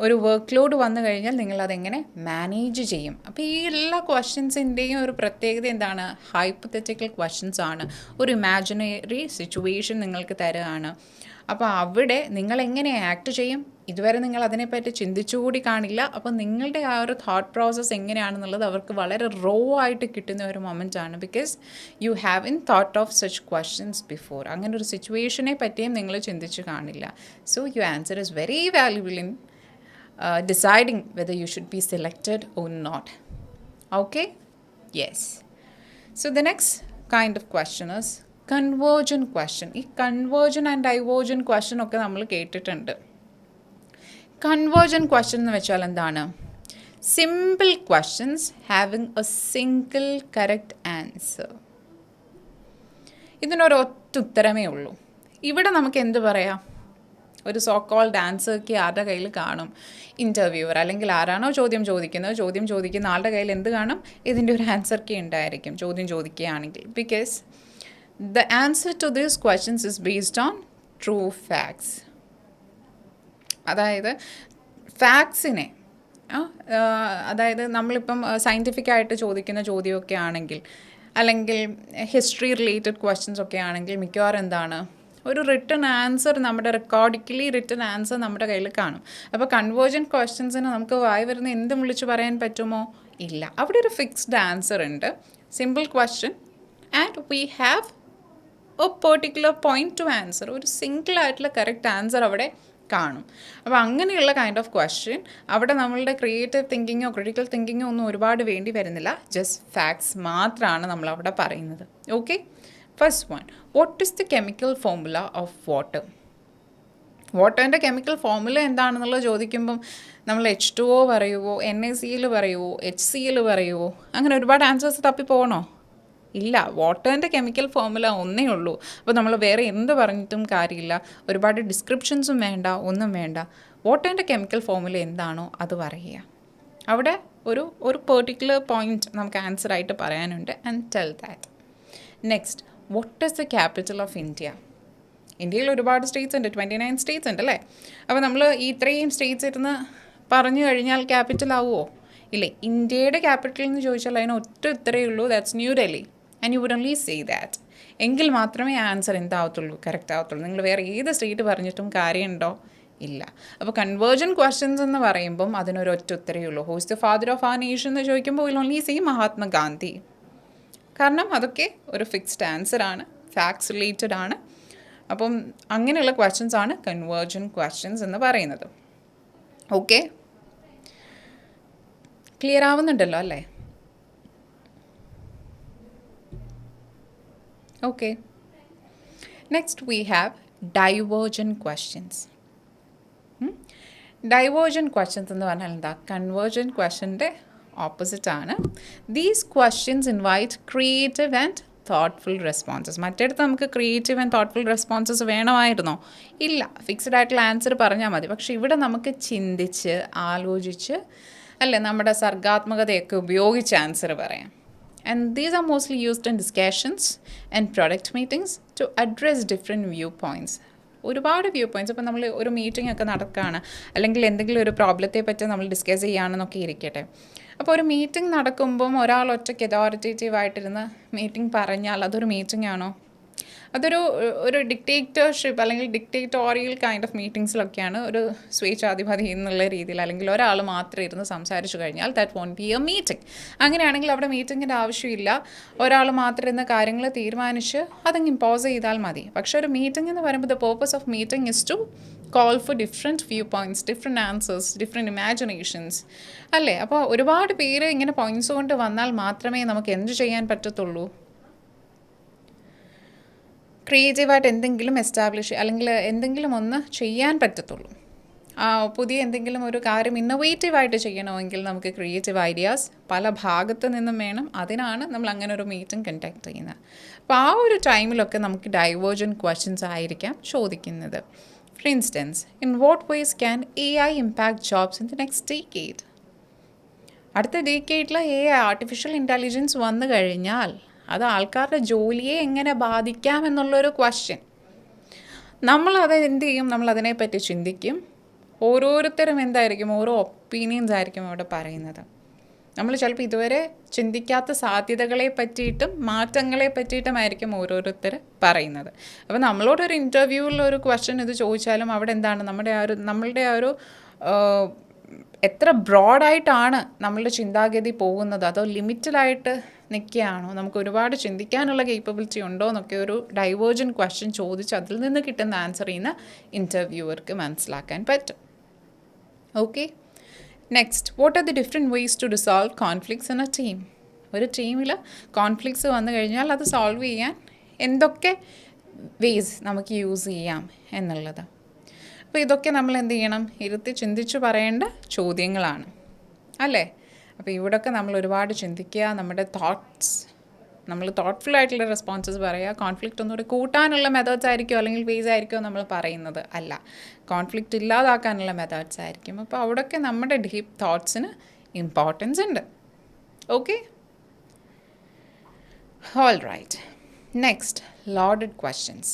ഒരു വർക്ക് ലോഡ് വന്നു കഴിഞ്ഞാൽ നിങ്ങളതെങ്ങനെ മാനേജ് ചെയ്യും. അപ്പോൾ ഈ എല്ലാ ക്വസ്റ്റ്യൻസിൻ്റെയും ഒരു പ്രത്യേകത എന്താണ്? ഹൈപ്പത്തറ്റിക്കൽ ക്വസ്റ്റ്യൻസ് ആണ്. ഒരു ഇമാജിനറി സിറ്റുവേഷൻ നിങ്ങൾക്ക് തരുകയാണ്. അപ്പോൾ അവിടെ നിങ്ങൾ എങ്ങനെ ആക്ട് ചെയ്യും, ഇതുവരെ നിങ്ങൾ അതിനെപ്പറ്റി ചിന്തിച്ചുകൂടി കാണില്ല. അപ്പോൾ നിങ്ങളുടെ ആ ഒരു തോട്ട് പ്രോസസ്സ് എങ്ങനെയാണെന്നുള്ളത് അവർക്ക് വളരെ റോ ആയിട്ട് കിട്ടുന്ന ഒരു മൊമെൻ്റ് ആണ്. Because you have in thought of such questions before. അങ്ങനെ ഒരു സിറ്റുവേഷനെ പറ്റിയും നിങ്ങൾ ചിന്തിച്ച് കാണില്ല. So your answer is very valuable in deciding whether you should be selected or not. Okay? Yes. So the next kind of question is convergent question. ഈ convergent and divergent question ഒക്കെ നമ്മൾ കേട്ടിട്ടുണ്ട്. Convergent question എന്ന് വെച്ചാൽ എന്താണ്? Simple questions having a single correct answer. ഇതിനൊരു ഒറ്റ ഉത്തരമേ ഉള്ളൂ. ഇവിടെ നമുക്ക് എന്ത് പറയാം? ഒരു സോ കോൾഡ് ആൻസർക്ക് ആരുടെ കയ്യിൽ കാണും? ഇൻ്റർവ്യൂവർ അല്ലെങ്കിൽ ആരാണോ ചോദ്യം ചോദിക്കുന്ന ആളുടെ കയ്യിൽ എന്ത് കാണും? ഇതിൻ്റെ ഒരു ആൻസർ കീ ഉണ്ടായിരിക്കും ചോദ്യം ചോദിക്കുകയാണെങ്കിൽ. Because the answer to these questions is based on true facts. അതായത് ഫാക്ട്സിനെ അതായത് നമ്മളിപ്പം സയൻറ്റിഫിക്കായിട്ട് ചോദിക്കുന്ന ചോദ്യമൊക്കെ ആണെങ്കിൽ അല്ലെങ്കിൽ ഹിസ്റ്ററി റിലേറ്റഡ് ക്വസ്റ്റ്യൻസ് ഒക്കെ ആണെങ്കിൽ മിക്കവാറും എന്താണ്, ഒരു റിട്ടൺ ആൻസർ, നമ്മുടെ റെക്കോർഡിക്കലി റിട്ടൺ ആൻസർ നമ്മുടെ കയ്യിൽ കാണും. അപ്പോൾ കൺവേർജൻറ്റ് ക്വസ്റ്റ്യൻസിന് നമുക്ക് വായി വരുന്ന എന്തും വിളിച്ച് പറയാൻ പറ്റുമോ? ഇല്ല. അവിടെ ഒരു ഫിക്സ്ഡ് ആൻസർ ഉണ്ട്, simple question, and we have A particular point two answer. ഒരു സിംഗിൾ ആയിട്ടുള്ള കറക്റ്റ് ആൻസർ അവിടെ കാണും. അപ്പോൾ അങ്ങനെയുള്ള കൈൻഡ് ഓഫ് ക്വസ്റ്റ്യൻ അവിടെ നമ്മളുടെ ക്രിയേറ്റീവ് തിങ്കിങ്ങോ ക്രിട്ടിക്കൽ തിങ്കിങ്ങോ ഒന്നും ഒരുപാട് വേണ്ടി വരുന്നില്ല. ജസ്റ്റ് ഫാക്ട്സ് മാത്രമാണ് നമ്മളവിടെ പറയുന്നത്. Okay. First one, what is the chemical formula of water? വാട്ടറിൻ്റെ കെമിക്കൽ ഫോർമുല എന്താണെന്നുള്ളത് ചോദിക്കുമ്പം നമ്മൾ H2O പറയുമോ, NaCl പറയുമോ, HCl പറയുമോ, അങ്ങനെ ഒരുപാട് ആൻസേഴ്സ് തപ്പി പോകണോ? ഇല്ല. വാട്ടറിൻ്റെ കെമിക്കൽ ഫോർമുല ഒന്നേ ഉള്ളൂ. അപ്പോൾ നമ്മൾ വേറെ എന്ത് പറഞ്ഞിട്ടും കാര്യമില്ല, ഒരുപാട് ഡിസ്ക്രിപ്ഷൻസും വേണ്ട, ഒന്നും വേണ്ട. വാട്ടറിൻ്റെ കെമിക്കൽ ഫോർമുല എന്താണോ അത് പറയുക. അവിടെ ഒരു പെർട്ടിക്കുലർ പോയിന്റ് നമുക്ക് ആൻസറായിട്ട് പറയാനുണ്ട്. And tell that. Next, what is the capital of India? ഇന്ത്യയിൽ ഒരുപാട് സ്റ്റേറ്റ്സ് ഉണ്ട്, 29 സ്റ്റേറ്റ്സ് ഉണ്ട് അല്ലേ? അപ്പോൾ നമ്മൾ ഈ ഇത്രയും സ്റ്റേറ്റ്സ് ഇരുന്ന് പറഞ്ഞു കഴിഞ്ഞാൽ ക്യാപിറ്റൽ ആവുമോ? ഇല്ലേ. ഇന്ത്യയുടെ ക്യാപിറ്റൽ എന്ന് ചോദിച്ചാൽ അതിന് ഒറ്റ ഉത്തരവേ ഉള്ളൂ, that's New Delhi. And you would only say that. എങ്കിൽ മാത്രമേ ആൻസർ എന്താവത്തുള്ളൂ, കറക്റ്റ് ആവത്തുള്ളൂ. നിങ്ങൾ വേറെ ഏത് സ്റ്റേറ്റ് പറഞ്ഞിട്ടും കാര്യമുണ്ടോ? ഇല്ല. അപ്പോൾ കൺവേർജൻറ്റ് ക്വസ്റ്റ്യൻസ് എന്ന് പറയുമ്പം അതിനൊരു ഒറ്റ ഉത്തരവേ ഉള്ളൂ. Who is the father of our nation എന്ന് ചോദിക്കുമ്പോൾ വിൽ ഓൺലി സേ മഹാത്മാഗാന്ധി. കാരണം അതൊക്കെ ഒരു ഫിക്സ്ഡ് ആൻസറാണ്, ഫാക്ട്സ് റിലേറ്റഡ് ആണ്. അപ്പം അങ്ങനെയുള്ള ക്വസ്റ്റ്യൻസ് ആണ് കൺവേർജൻറ്റ് ക്വസ്റ്റ്യൻസ് എന്ന് പറയുന്നത്. ഓക്കെ, ക്ലിയർ ആവുന്നുണ്ടല്ലോ അല്ലേ? Okay. Next we have divergent questions. Divergent questions എന്ന് പറഞ്ഞാൽ എന്താ? കൺവേർജൻറ്റ് ക്വസ്റ്റ്യൻ്റെ ഓപ്പോസിറ്റ് ആണ്. These questions invite creative and thoughtful responses. മറ്റേടത്ത് നമുക്ക് ക്രിയേറ്റീവ് ആൻഡ് thoughtful responses വേണമായിരുന്നോ? ഇല്ല. ഫിക്സ്ഡ് ആയിട്ടുള്ള ആൻസർ പറഞ്ഞാൽ മതി. പക്ഷേ ഇവിടെ നമുക്ക് ചിന്തിച്ച് ആലോചിച്ച് അല്ലേ നമ്മുടെ സർഗാത്മകതയൊക്കെ ഉപയോഗിച്ച് ആൻസർ പറയാം. And these are mostly used in discussions and product meetings to address different viewpoints. ഒരുപാട് വ്യൂ പോയിൻറ്റ്സ്. ഇപ്പോൾ നമ്മൾ ഒരു മീറ്റിംഗ് ഒക്കെ നടക്കുകയാണ്, അല്ലെങ്കിൽ എന്തെങ്കിലും ഒരു പ്രോബ്ലത്തെ പറ്റി നമ്മൾ ഡിസ്കസ് ചെയ്യുകയാണെന്നൊക്കെ ഇരിക്കട്ടെ. അപ്പോൾ ഒരു മീറ്റിംഗ് നടക്കുമ്പം ഒരാൾ ഒറ്റയ്ക്ക് അതോറിറ്റേറ്റീവായിട്ടിരുന്ന് മീറ്റിംഗ് പറഞ്ഞാൽ അതൊരു മീറ്റിംഗ് ആണോ? അതൊരു ഡിക്റ്റേറ്റർഷിപ്പ് അല്ലെങ്കിൽ ഡിക്റ്റേറ്റോറിയൽ കൈൻഡ് ഓഫ് മീറ്റിംഗ്സിലൊക്കെയാണ്, ഒരു സ്വേച്ഛാധിപതി എന്നുള്ള രീതിയിൽ, അല്ലെങ്കിൽ ഒരാൾ മാത്രം ഇരുന്ന് സംസാരിച്ചു കഴിഞ്ഞാൽ that won't be a meeting. അങ്ങനെയാണെങ്കിൽ അവിടെ മീറ്റിങ്ങിൻ്റെ ആവശ്യമില്ല. ഒരാൾ മാത്രം ഇരുന്ന് കാര്യങ്ങൾ തീരുമാനിച്ച് അതങ്ങ് ഇമ്പോസ് ചെയ്താൽ മതി. പക്ഷേ ഒരു മീറ്റിംഗ് എന്ന് പറയുമ്പോൾ the purpose of meeting is to call for different viewpoints, different answers, different imaginations അല്ലേ? അപ്പോൾ ഒരുപാട് പേര് ഇങ്ങനെ പോയിൻറ്റ്സ് കൊണ്ട് വന്നാൽ മാത്രമേ നമുക്ക് എന്ത് ചെയ്യാൻ പറ്റത്തുള്ളൂ? ക്രിയേറ്റീവായിട്ട് എന്തെങ്കിലും എസ്റ്റാബ്ലിഷ് അല്ലെങ്കിൽ എന്തെങ്കിലും ഒന്ന് ചെയ്യാൻ പറ്റത്തുള്ളൂ. പുതിയ എന്തെങ്കിലും ഒരു കാര്യം ഇന്നോവേറ്റീവായിട്ട് ചെയ്യണമെങ്കിൽ നമുക്ക് ക്രിയേറ്റീവ് ഐഡിയാസ് പല ഭാഗത്തു നിന്നും വേണം. അതിനാണ് നമ്മൾ അങ്ങനെ ഒരു മീറ്റിംഗ് കണ്ടക്ട് ചെയ്യുന്നത്. അപ്പോൾ ആ ഒരു ടൈമിലൊക്കെ നമുക്ക് ഡൈവേർജൻറ്റ് ക്വസ്റ്റ്യൻസ് ആയിരിക്കാം ചോദിക്കുന്നത്. For instance, in what ways can AI impact jobs in the next decade? അടുത്ത ഡേക്കേഡിൽ ആർട്ടിഫിഷ്യൽ ഇൻ്റലിജൻസ് വന്നു കഴിഞ്ഞാൽ അത് ആൾക്കാരുടെ ജോലിയെ എങ്ങനെ ബാധിക്കാം എന്നുള്ളൊരു ക്വസ്റ്റ്യൻ. നമ്മളത് എന്ത് ചെയ്യും? നമ്മളതിനെപ്പറ്റി ചിന്തിക്കും. ഓരോരുത്തരും എന്തായിരിക്കും, ഓരോ ഒപ്പീനിയൻസ് ആയിരിക്കും അവിടെ പറയുന്നത്. നമ്മൾ ചിലപ്പോൾ ഇതുവരെ ചിന്തിക്കാത്ത സാധ്യതകളെ പറ്റിയിട്ടും മാറ്റങ്ങളെ പറ്റിയിട്ടുമായിരിക്കും ഓരോരുത്തർ പറയുന്നത്. അപ്പോൾ നമ്മളോടൊരു ഇൻ്റർവ്യൂവിൽ ഒരു ക്വസ്റ്റ്യൻ ഇത് ചോദിച്ചാലും അവിടെ എന്താണ് നമ്മളുടെ ആ ഒരു എത്ര ബ്രോഡായിട്ടാണ് നമ്മളുടെ ചിന്താഗതി പോകുന്നത്, അതോ ലിമിറ്റഡായിട്ട് നിൽക്കുകയാണോ, നമുക്ക് ഒരുപാട് ചിന്തിക്കാനുള്ള കേപ്പബിലിറ്റി ഉണ്ടോ എന്നൊക്കെ ഒരു ഡൈവേർജൻറ്റ് ക്വസ്റ്റ്യൻ ചോദിച്ച് അതിൽ നിന്ന് കിട്ടുന്ന ആൻസർ ചെയ്യുന്ന ഇൻ്റർവ്യൂവർക്ക് മനസ്സിലാക്കാൻ പറ്റും. Okay, next, what are the different ways to resolve conflicts in a team? ഒരു ടീമിൽ കോൺഫ്ലിക്ട്സ് വന്നു കഴിഞ്ഞാൽ അത് സോൾവ് ചെയ്യാൻ എന്തൊക്കെ വേയ്സ് നമുക്ക് യൂസ് ചെയ്യാം എന്നുള്ളത്. അപ്പോൾ ഇതൊക്കെ നമ്മൾ എന്ത് ചെയ്യണം? ഇരുത്തി ചിന്തിച്ച് പറയേണ്ട ചോദ്യങ്ങളാണ് അല്ലേ? അപ്പോൾ ഇവിടെയൊക്കെ നമ്മൾ ഒരുപാട് ചിന്തിക്കുക, നമ്മുടെ നമ്മൾ തോട്ട്ഫുൾ ആയിട്ടുള്ള റെസ്പോൺസസ് പറയുക. കോൺഫ്ലിക്റ്റ് ഒന്നുകൂടി കൂട്ടാനുള്ള മെത്തേഡ്സ് ആയിരിക്കും അല്ലെങ്കിൽ വേസ് ആയിരിക്കുമോ നമ്മൾ പറയുന്നത്? അല്ല, കോൺഫ്ലിക്റ്റ് ഇല്ലാതാക്കാനുള്ള മെത്തേഡ്സ് ആയിരിക്കും. അപ്പോൾ അവിടെയൊക്കെ നമ്മുടെ ഡീപ്പ് തോട്ട്സിന് ഇമ്പോർട്ടൻസ് ഉണ്ട്. Okay, all right. Next, loaded questions.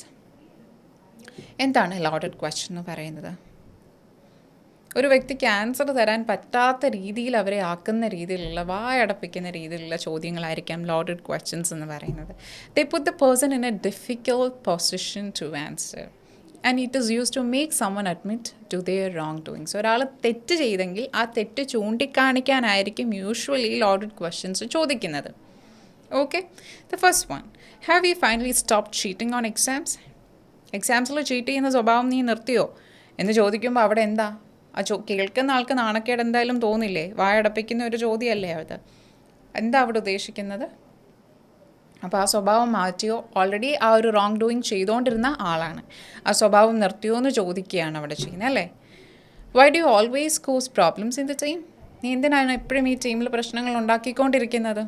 എന്താണ് ലോഡഡ് ക്വസ്റ്റ്യൻ എന്ന് പറയുന്നത്? ഒരു വ്യക്തിക്ക് ആൻസർ തരാൻ പറ്റാത്ത രീതിയിൽ അവരെ ആക്കുന്ന രീതിയിലുള്ള, വായടപ്പിക്കുന്ന രീതിയിലുള്ള ചോദ്യങ്ങളായിരിക്കാം ലോഡഡ് ക്വസ്റ്റ്യൻസ് എന്ന് പറയുന്നത്. They put the person in a difficult position to answer and it is use to make someone admit to their wrong doings. ഒരാൾ തെറ്റ് ചെയ്തെങ്കിൽ ആ തെറ്റ് ചൂണ്ടിക്കാണിക്കാനായിരിക്കും യൂഷ്വലി ലോഡഡ് ക്വസ്റ്റ്യൻസ് ചോദിക്കുന്നത്. Okay, the first one, have you finally stop cheating on എക്സാംസിൽ cheat ചെയ്യുന്ന സ്വഭാവം നീ നിർത്തിയോ എന്ന് ചോദിക്കുമ്പോൾ അവിടെ എന്താ കേൾക്കുന്ന ആൾക്ക് നാണക്കേട് എന്തായാലും തോന്നില്ലേ? വായടപ്പിക്കുന്ന ഒരു ചോദ്യമല്ലേ അത്. എന്താ അവിടെ ഉദ്ദേശിക്കുന്നത്? അപ്പോൾ ആ സ്വഭാവം മാറ്റിയോ? ഓൾറെഡി ആ ഒരു റോങ് ഡൂയിങ് ചെയ്തുകൊണ്ടിരുന്ന ആളാണ്, ആ സ്വഭാവം നിർത്തിയോ എന്ന് ചോദിക്കുകയാണ് അവിടെ ചെയ്യുന്നത് അല്ലേ? Why do you always cause problems in the team? നീ എന്തിനാണ് എപ്പോഴും ഈ ടീമിൽ പ്രശ്നങ്ങൾ ഉണ്ടാക്കിക്കൊണ്ടിരിക്കുന്നത്?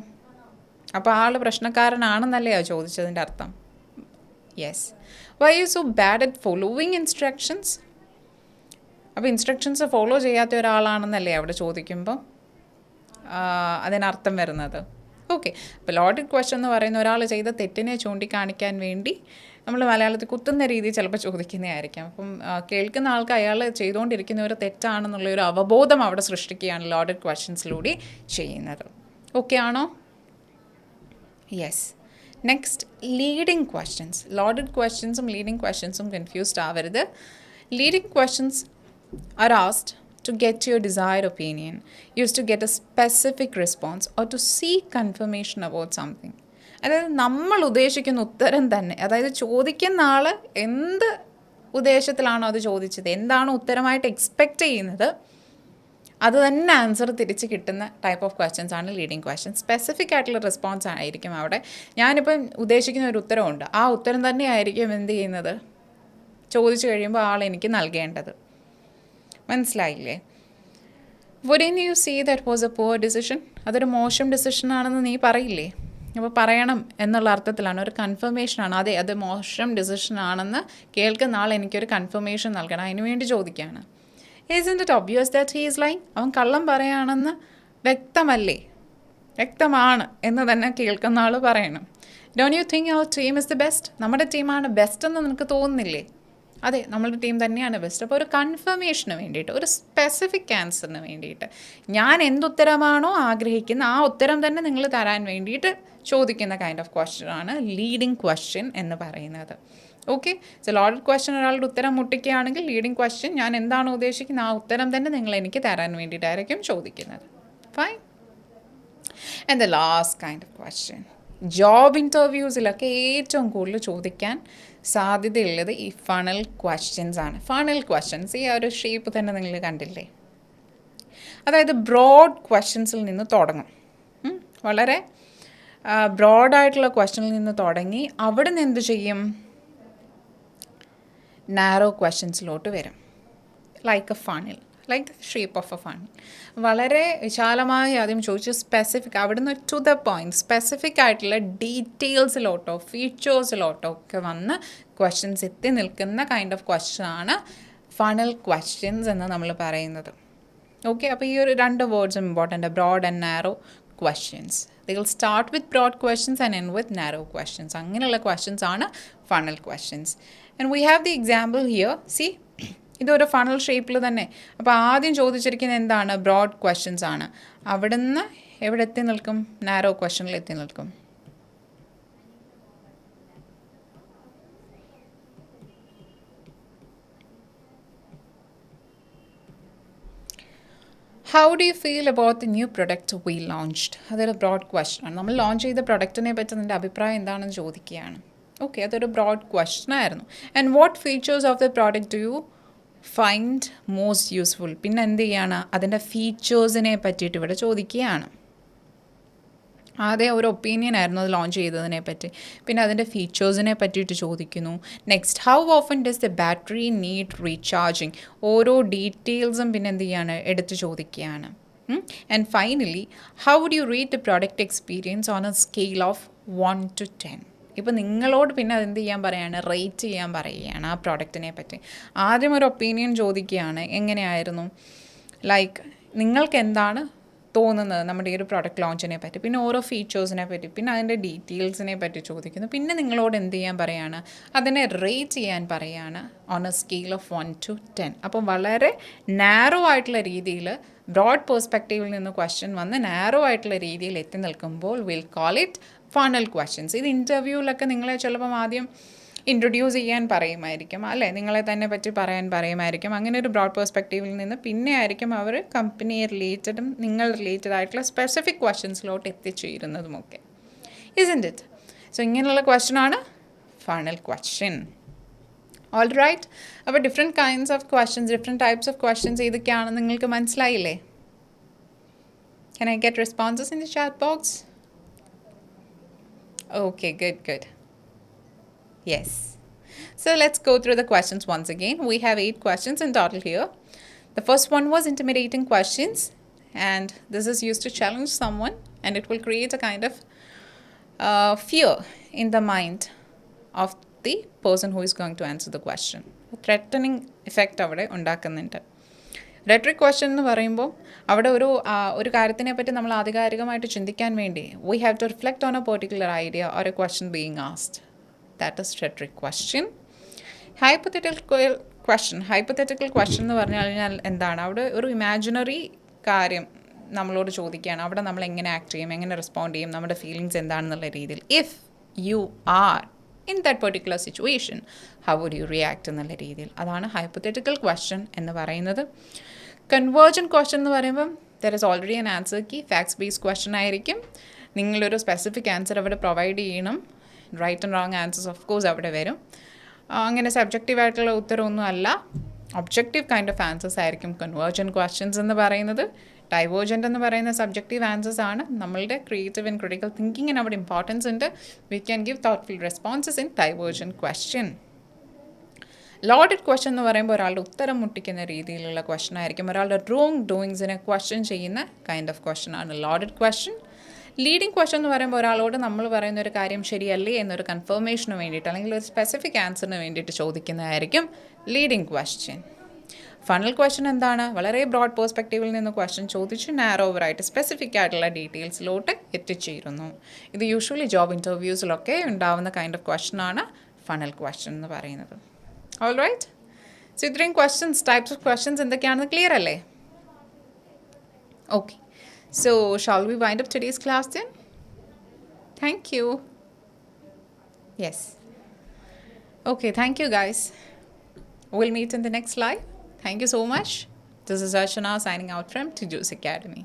അപ്പോൾ ആൾ പ്രശ്നക്കാരനാണെന്നല്ലേ ആ ചോദിച്ചതിൻ്റെ അർത്ഥം? Yes. Why you so bad at following instructions? അപ്പോൾ ഇൻസ്ട്രക്ഷൻസ് ഫോളോ ചെയ്യാത്ത ഒരാളാണെന്നല്ലേ അവിടെ ചോദിക്കുമ്പോൾ അതിനർത്ഥം വരുന്നത്. ഓക്കെ, അപ്പോൾ ലോഡഡ് ക്വസ്റ്റ്യൻ എന്ന് പറയുന്ന ഒരാൾ ചെയ്ത തെറ്റിനെ ചൂണ്ടിക്കാണിക്കാൻ വേണ്ടി നമ്മൾ മലയാളത്തിൽ കുത്തുന്ന രീതിയിൽ ചിലപ്പോൾ ചോദിക്കുന്നതായിരിക്കാം. അപ്പം കേൾക്കുന്ന ആൾക്ക് അയാൾ ചെയ്തുകൊണ്ടിരിക്കുന്ന ഒരു തെറ്റാണെന്നുള്ള ഒരു അവബോധം അവിടെ സൃഷ്ടിക്കുകയാണ് ലോഡഡ് ക്വസ്റ്റ്യൻസിലൂടെ ചെയ്യുന്നത്. ഓക്കെ ആണോ? Yes. Next, leading questions. Loaded ക്വസ്റ്റ്യൻസും ലീഡിങ് ക്വസ്റ്റ്യൻസും കൺഫ്യൂസ്ഡ് ആവരുത്. Leading questions are asked to get your desired opinion, used to get a specific response or to seek confirmation about something. അതായത് നമ്മൾ ഉദ്ദേശിക്കുന്ന ഉത്തരം തന്നെ, അതായത് ചോദിക്കുന്ന ആൾ എന്ത് ഉദ്ദേശത്തിലാണോ അത് ചോദിച്ചത്, എന്താണ് ഉത്തരമായിട്ട് എക്സ്പെക്റ്റ് ചെയ്യുന്നത്, അത് തന്നെ ആൻസർ തിരിച്ച് കിട്ടുന്ന ടൈപ്പ് ഓഫ് ക്വസ്റ്റ്യൻസ് ആണ് ലീഡിങ് ക്വസ്റ്റ്യൻസ്. സ്പെസിഫിക് ആയിട്ടുള്ള റെസ്പോൺസ് ആയിരിക്കും അവിടെ. ഞാനിപ്പം ഉദ്ദേശിക്കുന്ന ഒരു ഉത്തരമുണ്ട്, ആ ഉത്തരം തന്നെ ആയിരിക്കും എന്ത് ചെയ്യുന്നത്, ചോദിച്ചു കഴിയുമ്പോൾ ആൾ എനിക്ക് നൽകേണ്ടത്. മനസ്സിലായില്ലേ? Wouldn't you see that was a poor decision? അതൊരു മോശം ഡിസിഷനാണെന്ന് നീ പറയില്ലേ? അപ്പോൾ പറയണം എന്നുള്ള അർത്ഥത്തിലാണ്, ഒരു കൺഫർമേഷനാണ്. അതെ, അത് മോശം ഡിസിഷനാണെന്ന് കേൾക്കുന്ന ആൾ എനിക്കൊരു കൺഫർമേഷൻ നൽകണം, അതിന് വേണ്ടി ചോദിക്കുകയാണ്. ഈസൻറ്റ് it obvious that he is lying? അവൻ കള്ളം പറയുകയാണെന്ന് വ്യക്തമല്ലേ? വ്യക്തമാണ് എന്ന് തന്നെ കേൾക്കുന്ന ആൾ പറയണം. Don't you think our team is the best? നമ്മുടെ ടീമാണ് ബെസ്റ്റ് എന്ന് നിനക്ക് തോന്നുന്നില്ലേ? അതെ, നമ്മളുടെ ടീം തന്നെയാണ് ബെസ്റ്റ്. അപ്പോൾ ഒരു കൺഫർമേഷന് വേണ്ടിയിട്ട്, ഒരു സ്പെസിഫിക് ആൻസറിന് വേണ്ടിയിട്ട്, ഞാൻ എന്തുത്തരമാണോ ആഗ്രഹിക്കുന്ന ആ ഉത്തരം തന്നെ നിങ്ങൾ തരാൻ വേണ്ടിയിട്ട് ചോദിക്കുന്ന കൈൻഡ് ഓഫ് ക്വസ്റ്റ്യൻ ആണ് ലീഡിങ് ക്വസ്റ്റ്യൻ എന്ന് പറയുന്നത്. ഓക്കെ, സോ ലോഡഡ് ക്വസ്റ്റ്യൻ ഒരാളുടെ ഉത്തരം മുട്ടിക്കുകയാണെങ്കിൽ ലീഡിങ് ക്വസ്റ്റ്യൻ ഞാൻ എന്താണോ ഉദ്ദേശിക്കുന്നത് ആ ഉത്തരം തന്നെ നിങ്ങൾ എനിക്ക് തരാൻ വേണ്ടിയിട്ടായിരിക്കും ചോദിക്കുന്നത്. Fine. And the last kind of question, job ഇൻ്റർവ്യൂസിലൊക്കെ ഏറ്റവും കൂടുതൽ ചോദിക്കാൻ സാധ്യതയുള്ളത് ഈ ഫണൽ ക്വസ്റ്റ്യൻസ് ആണ്. ഫണൽ ക്വസ്റ്റ്യൻസ് ഈ ഒരു ഷേപ്പ് തന്നെ നിങ്ങൾ കണ്ടില്ലേ? അതായത് ബ്രോഡ് ക്വസ്റ്റ്യൻസിൽ നിന്ന് തുടങ്ങും, വളരെ ബ്രോഡായിട്ടുള്ള ക്വസ്റ്റ്യനിൽ നിന്ന് തുടങ്ങി അവിടെ നിന്ന് എന്ത് ചെയ്യും, നാരോ ക്വസ്റ്റ്യൻസിലോട്ട് വരും. Like A funnel, like the shape of A funnel. വളരെ വിശാലമായി ആദ്യം ചോദിച്ചു, സ്പെസിഫിക്, അവിടുന്ന് ടു ദ പോയിൻറ്റ് സ്പെസിഫിക് ആയിട്ടുള്ള ഡീറ്റെയിൽസിലോട്ടോ ഫീച്ചേഴ്സിലോട്ടോ ഒക്കെ വന്ന് ക്വസ്റ്റ്യൻസ് എത്തി നിൽക്കുന്ന കൈൻഡ് ഓഫ് ക്വസ്റ്റ്യൻ ആണ് ഫണൽ ക്വസ്റ്റ്യൻസ് എന്ന് നമ്മൾ പറയുന്നത്. ഓക്കെ, അപ്പോൾ ഈ ഒരു രണ്ട് വേർഡ്സും important, broad and narrow questions. They will start with broad questions and end with narrow questions. അങ്ങനെയുള്ള questions ആണ് funnel questions. And we have the example here. See, ഇതൊരു ഫണൽ ഷേപ്പിൽ തന്നെ. അപ്പോൾ ആദ്യം ചോദിച്ചിരിക്കുന്നത് എന്താണ്? ബ്രോഡ് ക്വസ്റ്റ്യൻസ് ആണ്. അവിടുന്ന് എവിടെ എത്തി നിൽക്കും? നാരോ ക്വസ്റ്റ്യനിൽ എത്തി നിൽക്കും. How do you feel about the new product we launched? അതൊരു ബ്രോഡ് ക്വസ്റ്റ്യൻ ആണ്. നമ്മൾ ലോഞ്ച് ചെയ്ത പ്രൊഡക്റ്റിനെ പറ്റി നിൻ്റെ അഭിപ്രായം എന്താണെന്ന് ചോദിക്കുകയാണ്. ഓക്കെ, അതൊരു ബ്രോഡ് ക്വസ്റ്റ്യൻ ആയിരുന്നു. And what features of the product do you find most useful? പിന്നെ എന്ത് ചെയ്യാണ്? അതിൻ്റെ ഫീച്ചേഴ്സിനെ പറ്റിയിട്ട് ഇവിടെ ചോദിക്കുകയാണ്. ആദ്യം ഒരു ഒപ്പീനിയൻ ആയിരുന്നു അത് ലോഞ്ച് ചെയ്തതിനെ പറ്റി, പിന്നെ അതിൻ്റെ ഫീച്ചേഴ്സിനെ പറ്റിയിട്ട് ചോദിക്കുന്നു. Next, how often does the battery need recharging? ഓരോ ഡീറ്റെയിൽസും പിന്നെ എന്ത് ചെയ്യാണ്? എടുത്ത് ചോദിക്കുകയാണ്. And finally, how would you rate the product experience on a scale of 1 to 10? ഇപ്പോൾ നിങ്ങളോട് പിന്നെ അതെന്ത് ചെയ്യാൻ പറയുകയാണ്? റേറ്റ് ചെയ്യാൻ പറയുകയാണ് ആ പ്രോഡക്റ്റിനെ പറ്റി. ആദ്യം ഒരു ഒപ്പീനിയൻ ചോദിക്കുകയാണ്, എങ്ങനെയായിരുന്നു, ലൈക്ക് നിങ്ങൾക്ക് എന്താണ് തോന്നുന്നത് നമ്മുടെ ഈ ഒരു പ്രോഡക്റ്റ് ലോഞ്ചിനെ പറ്റി, പിന്നെ ഓരോ ഫീച്ചേഴ്സിനെ പറ്റി, പിന്നെ അതിൻ്റെ ഡീറ്റെയിൽസിനെ പറ്റി ചോദിക്കുന്നു. പിന്നെ നിങ്ങളോട് എന്ത് ചെയ്യാൻ പറയുകയാണ്? അതിനെ റേറ്റ് ചെയ്യാൻ പറയുകയാണ് on a scale of 1 to 10. അപ്പം വളരെ നാരോ ആയിട്ടുള്ള രീതിയിൽ, ബ്രോഡ് പെർസ്പെക്റ്റീവിൽ നിന്ന് ക്വസ്റ്റ്യൻ വന്ന് നാരോ ആയിട്ടുള്ള രീതിയിൽ എത്തി നിൽക്കുമ്പോൾ will call it funnel questions. ഇത് ഇൻ്റർവ്യൂവിലൊക്കെ നിങ്ങളെ ചിലപ്പം ആദ്യം ഇൻട്രൊഡ്യൂസ് ചെയ്യാൻ പറയുമായിരിക്കും, അല്ലേ, നിങ്ങളെ തന്നെ പറ്റി പറയാൻ പറയുമായിരിക്കും. അങ്ങനെ ഒരു ബ്രോഡ് പെർസ്പെക്റ്റീവിൽ നിന്ന് പിന്നെ ആയിരിക്കും അവർ കമ്പനിയെ റിലേറ്റഡും നിങ്ങൾ റിലേറ്റഡ് ആയിട്ടുള്ള സ്പെസിഫിക് ക്വസ്റ്റ്യൻസിലോട്ട് എത്തിച്ചേരുന്നതുമൊക്കെ. Isn't it? സോ ഇങ്ങനെയുള്ള ക്വസ്റ്റ്യനാണ് ഫണൽ ക്വസ്റ്റ്യൻ. All right. അപ്പോൾ different kinds of questions, different types of questions ഏതൊക്കെയാണെന്ന് നിങ്ങൾക്ക് മനസ്സിലായില്ലേ? Can I get responses in the chat box? Okay, good. Yes. So let's go through the questions once again. We have 8 questions in total here. The first one was intimidating questions, and this is used to challenge someone, and it will create a kind of fear in the mind of the person who is going to answer the question. A threatening effect അവിടെ ഉണ്ടാക്കുന്നുണ്ട്. Rhetoric question എന്ന് പറയുമ്പോൾ അവിടെ ഒരു കാര്യത്തിനെ പറ്റി നമ്മൾ ആധികാരികമായിട്ട് ചിന്തിക്കാൻ വേണ്ടി we have to reflect on a particular idea or a question being asked. That is rhetoric question. Hypothetical question എന്ന് പറഞ്ഞു കഴിഞ്ഞാൽ എന്താണ്? അവിടെ ഒരു ഇമാജിനറി കാര്യം നമ്മളോട് ചോദിക്കുകയാണ്. അവിടെ നമ്മൾ എങ്ങനെ ആക്ട് ചെയ്യും, എങ്ങനെ റെസ്പോണ്ട് ചെയ്യും, നമ്മുടെ ഫീലിങ്സ് എന്താണെന്നുള്ള രീതിയിൽ. If you are in that particular situation, how would you react എന്നുള്ള രീതിയിൽ. അതാണ് ഹൈപ്പത്തറ്റിക്കൽ ക്വസ്റ്റ്യൻ എന്ന് പറയുന്നത്. കൺവേർജൻറ്റ് ക്വസ്റ്റ്യൻ എന്ന് പറയുമ്പം there is already an answer key. Facts based question ആയിരിക്കും. നിങ്ങളൊരു സ്പെസിഫിക് ആൻസർ അവിടെ പ്രൊവൈഡ് ചെയ്യണം. Right and wrong answers of course അവിടെ വരും. അങ്ങനെ സബ്ജക്റ്റീവായിട്ടുള്ള ഉത്തരവൊന്നും അല്ല, ഒബ്ജക്റ്റീവ് കൈൻഡ് ഓഫ് ആൻസേഴ്സ് ആയിരിക്കും കൺവേർജൻറ്റ് ക്വസ്റ്റ്യൻസ് എന്ന് പറയുന്നത്. ഡൈവേർജൻ്റ് എന്ന് പറയുന്ന സബ്ജക്റ്റീവ് ആൻസേഴ്സ് ആണ്. നമ്മളുടെ ക്രിയേറ്റീവ് ആൻഡ് ക്രിട്ടിക്കൽ തിങ്കിങ്ങിന് അവിടെ ഇമ്പോർട്ടൻസ് ഉണ്ട്. We can give thoughtful responses in divergent question. Loaded question എന്ന് പറയുമ്പോൾ ഒരാളുടെ ഉത്തരം മുട്ടിക്കുന്ന രീതിയിലുള്ള ക്വസ്റ്റ്യൻ ആയിരിക്കും. ഒരാളുടെ റോങ് ഡൂയിങ്സിനെ ക്വസ്റ്റ്യൻ ചെയ്യുന്ന കൈൻഡ് ഓഫ് ക്വസ്റ്റ്യൻ ആണ് ലോഡഡ് ക്വസ്റ്റ്യൻ. ലീഡിങ് ക്വസ്റ്റ്യൻ എന്ന് പറയുമ്പോൾ ഒരാളോട് നമ്മൾ പറയുന്ന ഒരു കാര്യം ശരിയല്ലേ എന്നൊരു കൺഫർമേഷന് വേണ്ടിയിട്ട് അല്ലെങ്കിൽ ഒരു സ്പെസിഫിക് ആൻസറിന് വേണ്ടിയിട്ട് ചോദിക്കുന്നതായിരിക്കും ലീഡിങ് ക്വസ്റ്റ്യൻ. ഫണൽ ക്വസ്റ്റ്യൻ എന്താണ്? വളരെ ബ്രോഡ് പെർസ്പെക്റ്റീവിൽ നിന്ന് ക്വസ്റ്റ്യൻ ചോദിച്ച് നാരോവറായിട്ട് സ്പെസിഫിക് ആയിട്ടുള്ള ഡീറ്റെയിൽസിലോട്ട് എത്തിച്ചേരുന്നു. ഇത് യൂഷ്വലി ജോബ് ഇൻ്റർവ്യൂസിലൊക്കെ ഉണ്ടാവുന്ന കൈൻഡ് ഓഫ് ക്വസ്റ്റ്യൻ ആണ് ഫണൽ ക്വസ്റ്റ്യൻ എന്ന് പറയുന്നത്. All right. സോ ഇത്രയും ക്വസ്റ്റ്യൻസ്, ടൈപ്സ് ഓഫ് ക്വസ്റ്റ്യൻസ് എന്തൊക്കെയാണെന്ന് ക്ലിയർ അല്ലേ? Okay. So, shall we wind up today's class then? Thank you. Yes. Okay, thank you guys. We'll meet in the next live. Thank you so much. This is Archana signing out from Tiju's Academy.